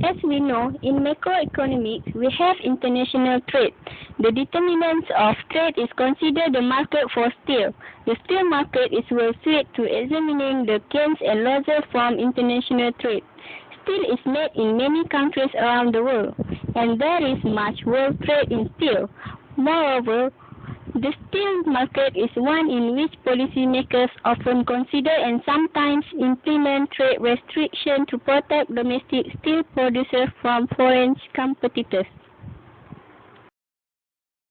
As we know, in macroeconomics, we have international trade. The determinants of trade is considered the market for steel. The steel market is well suited to examining the gains and losses from international trade. Steel is made in many countries around the world, and there is much world trade in steel. Moreover, the steel market is one in which policymakers often consider and sometimes implement trade restrictions to protect domestic steel producers from foreign competitors.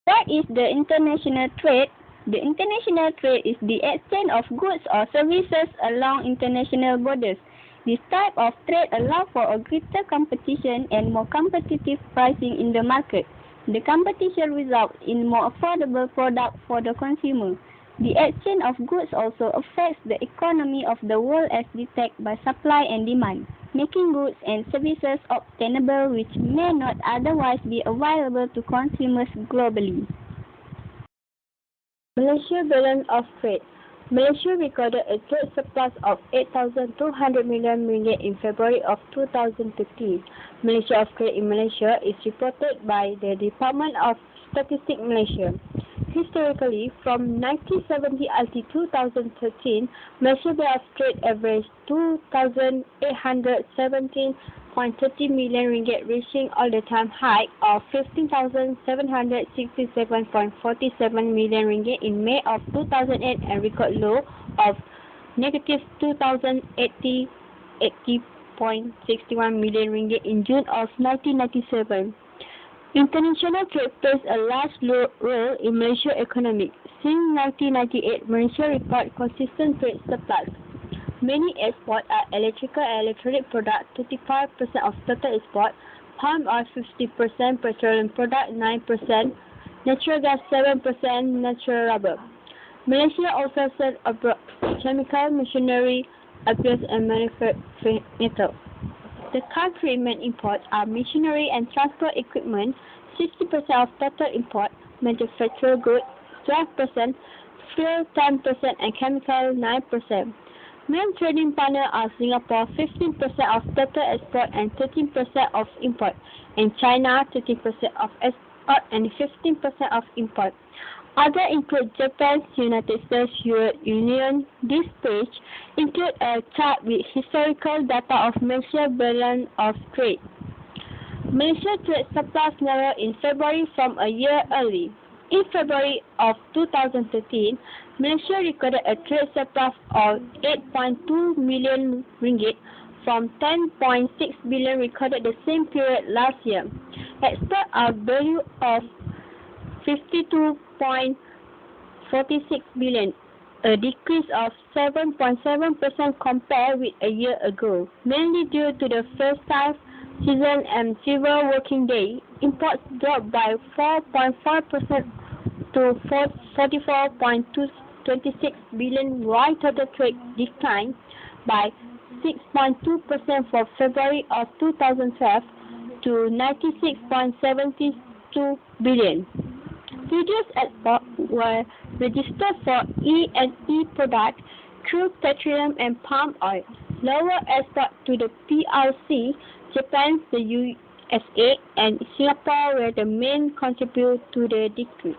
What is the international trade? The international trade is the exchange of goods or services along international borders. This type of trade allows for a greater competition and more competitive pricing in the market. The competition results in more affordable products for the consumer. The exchange of goods also affects the economy of the world as detected by supply and demand, making goods and services obtainable which may not otherwise be available to consumers globally. Malaysia balance of trade. Malaysia recorded a trade surplus of 8,200 million ringgit in February of 2015. Malaysia of trade in Malaysia is reported by the Department of Statistics Malaysia. Historically, from 1970 until 2013, Malaysia balance of trade averaged 2,817.30 million ringgit, reaching all-time high of 15,767.47 million ringgit in May of 2008 and record low of negative 2,080.61 million ringgit in June of 1997. International trade plays a large role in Malaysia's economy. Since 1998, Malaysia records consistent trade surplus. Many exports are electrical and electronic products, 35% of total export, palm oil 50%, petroleum product 9%, natural gas 7%, natural rubber. Malaysia also sells abroad chemical, machinery, appliances and manufacturing metals. The country's main imports are machinery and transport equipment, 60% of total import, manufactured goods 12%, fuel 10% and chemical 9%. Main trading partners are Singapore 15% of total export and 13% of import, and China 13% of export and 15% of import. Others include Japan, United States, European Union. This page includes a chart with historical data of Malaysia's balance of trade. Malaysia's trade surplus narrowed in February from a year early. In February of 2013, Malaysia recorded a trade surplus of 8.2 million ringgit from 10.6 billion recorded the same period last year. Exports are valued of 52.46 billion, a decrease of 7.7% compared with a year ago, mainly due to the first time season and fewer working days. Imports dropped by 4.4% to 44.26 billion, while total trade declined by 6.2% for February of 2012 to 96.72 billion. Reduced exports were registered for E&E products, crude petroleum and palm oil. Lower exports to the PRC, Japan, the USA, and Singapore were the main contributors to the decrease.